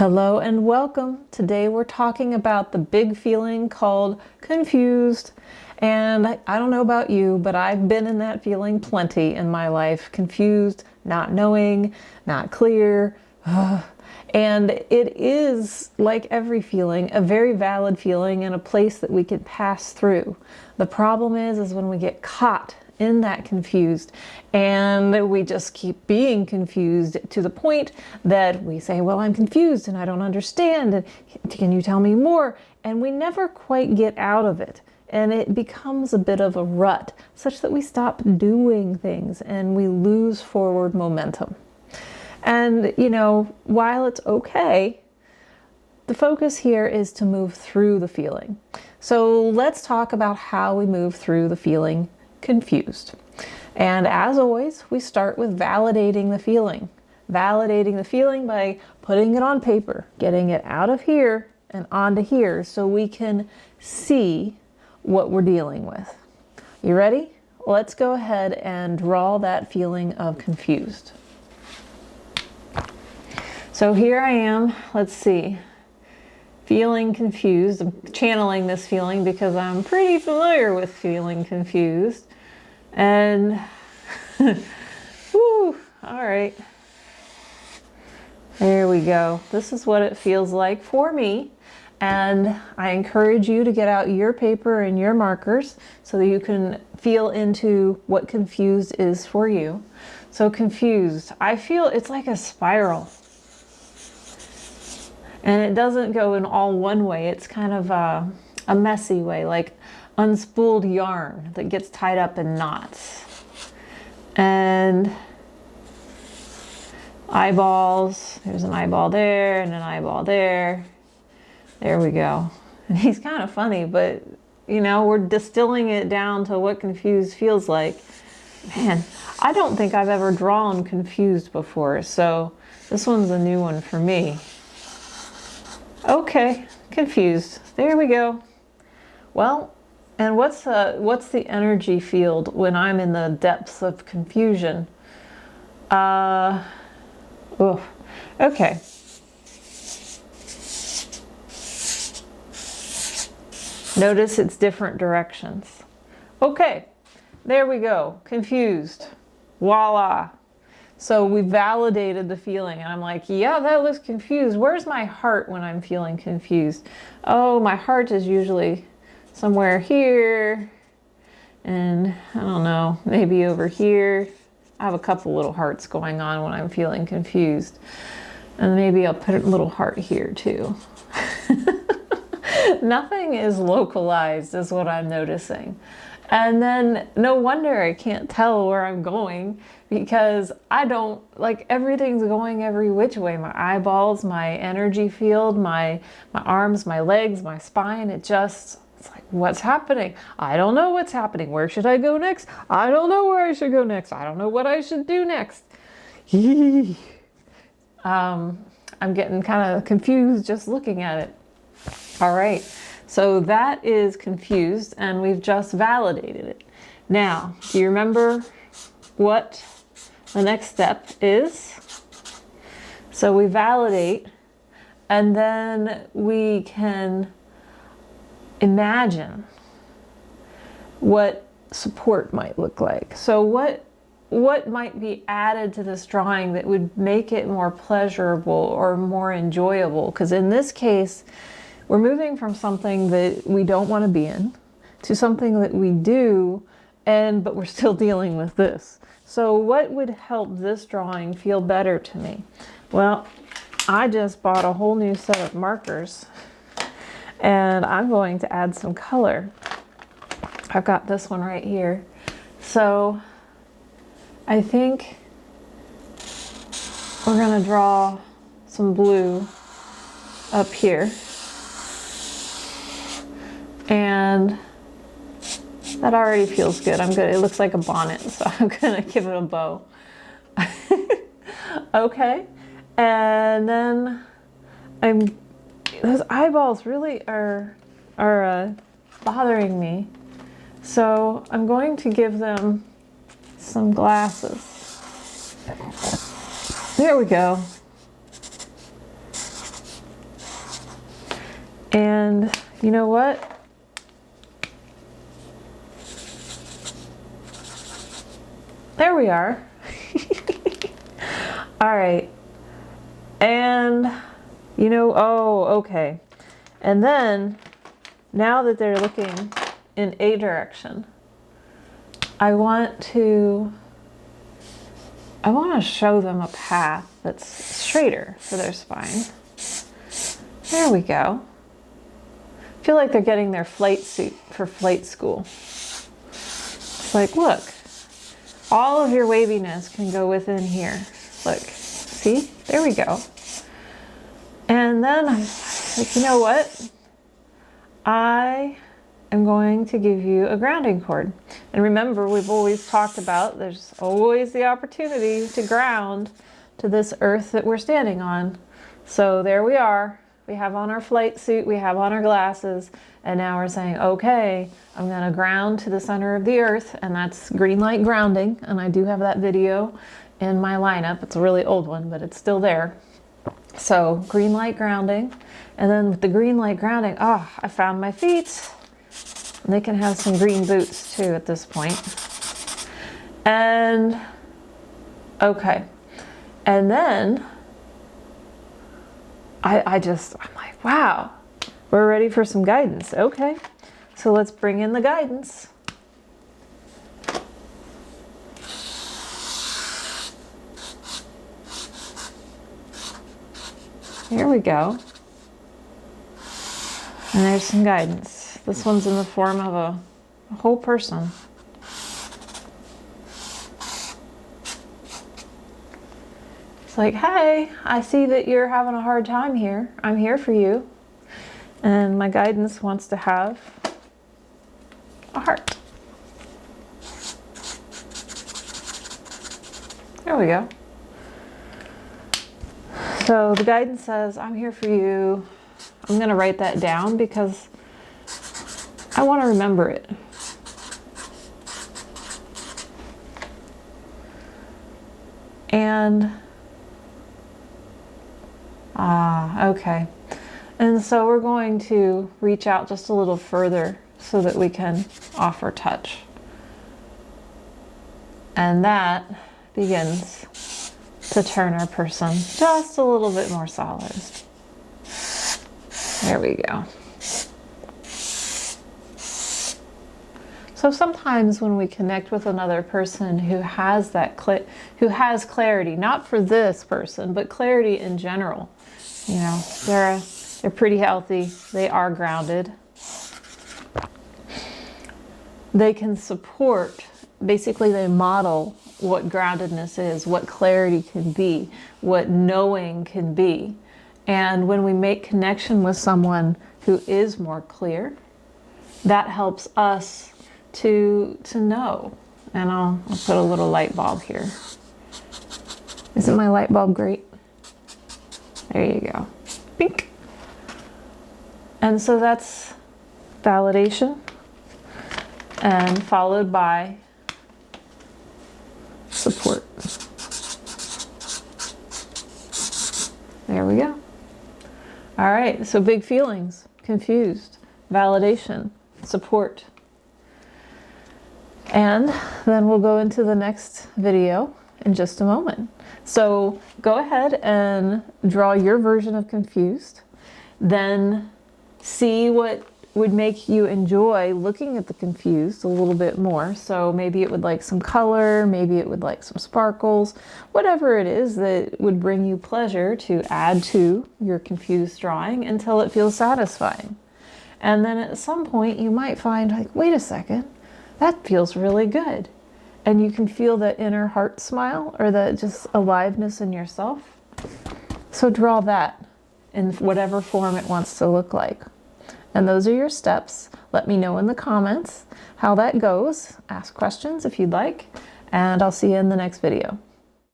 Hello and welcome. Today we're talking about the big feeling called confused. And I don't know about you, but I've been in that feeling plenty in my life. Confused, not knowing, not clear. And it is, like every feeling, a very valid feeling and a place that we can pass through. The problem is when we get caught in that confused and we just keep being confused to the point that we say, well, I'm confused and I don't understand, and can you tell me more? And we never quite get out of it, and it becomes a bit of a rut such that we stop doing things and we lose forward momentum. And while it's okay, the focus here is to move through the feeling. So let's talk about how we move through the feeling confused. And as always, we start with validating the feeling. Validating the feeling by putting it on paper, getting it out of here and onto here so we can see what we're dealing with. You ready? Let's go ahead and draw that feeling of confused. So here I am, let's see, feeling confused. I'm channeling this feeling because I'm pretty familiar with feeling confused. And, whew, all right, there we go. This is what it feels like for me. And I encourage you to get out your paper and your markers so that you can feel into what confused is for you. So confused, I feel it's like a spiral. And it doesn't go in all one way. It's kind of a messy way, like unspooled yarn that gets tied up in knots. And eyeballs, there's an eyeball there and an eyeball there. There we go. And he's kind of funny, but we're distilling it down to what confused feels like. Man, I don't think I've ever drawn confused before, so this one's a new one for me. Okay, confused. There we go. Well, and what's the energy field when I'm in the depths of confusion? Okay. Notice it's different directions. Okay, there we go. Confused. Voila. So we validated the feeling, and I'm like, yeah, that looks confused. Where's my heart when I'm feeling confused? Oh, my heart is usually somewhere here, and I don't know, maybe over here. I have a couple little hearts going on when I'm feeling confused. And maybe I'll put a little heart here too. Nothing is localized is what I'm noticing. And then no wonder I can't tell where I'm going, because I don't, like, everything's going every which way. My eyeballs, my energy field, my arms, my legs, my spine. It's like, what's happening? I don't know what's happening. Where should I go next? I don't know where I should go next. I don't know what I should do next. I'm getting kind of confused just looking at it. All right. So that is confused, and we've just validated it. Now, do you remember what the next step is? So we validate, and then we can imagine what support might look like. So what might be added to this drawing that would make it more pleasurable or more enjoyable? Because in this case, we're moving from something that we don't want to be in to something that we do, but we're still dealing with this. So what would help this drawing feel better to me? Well, I just bought a whole new set of markers, and I'm going to add some color. I've got this one right here. So I think we're going to draw some blue up here. And that already feels good. It looks like a bonnet, so I'm gonna give it a bow. Okay, and then those eyeballs really are bothering me. So I'm going to give them some glasses. There we go. And you know what? There we are. All right. And you know, oh, okay. And then now that they're looking in a direction, I want to show them a path that's straighter for their spine. There we go. I feel like they're getting their flight suit for flight school. It's like, look, all of your waviness can go within here. Look, see? There we go. And then I'm like, you know what? I am going to give you a grounding cord. And remember, we've always talked about there's always the opportunity to ground to this earth that we're standing on. So there we are. We have on our flight suit, we have on our glasses, and now we're saying, okay, I'm going to ground to the center of the earth, and that's green light grounding. And I do have that video in my lineup. It's a really old one, but it's still there. So green light grounding. And then with the green light grounding, I found my feet. And they can have some green boots too at this point. And okay. And then I'm like, wow, we're ready for some guidance. Okay. So let's bring in the guidance. Here we go. And there's some guidance. This one's in the form of a whole person. It's like, hey, I see that you're having a hard time here. I'm here for you. And my guidance wants to have a heart. There we go. So the guidance says, I'm here for you. I'm going to write that down because I want to remember it. And, okay. And so we're going to reach out just a little further so that we can offer touch. And that begins to turn our person just a little bit more solid. There we go. So sometimes when we connect with another person who has that who has clarity, not for this person, but clarity in general, you know, they're pretty healthy, they are grounded. They can support, basically they model what groundedness is, what clarity can be, what knowing can be. And when we make connection with someone who is more clear, that helps us to know. And I'll put a little light bulb here. Isn't my light bulb great? There you go. Pink. And so that's validation, and followed by support. There we go. All right, so big feelings, confused, validation, support. And then we'll go into the next video in just a moment. So go ahead and draw your version of confused, then see what would make you enjoy looking at the confused a little bit more. So maybe it would like some color, maybe it would like some sparkles, whatever it is that would bring you pleasure to add to your confused drawing until it feels satisfying. And then at some point you might find like, wait a second, that feels really good. And you can feel that inner heart smile or that just aliveness in yourself. So draw that in whatever form it wants to look like. And those are your steps. Let me know in the comments how that goes. Ask questions if you'd like, and I'll see you in the next video.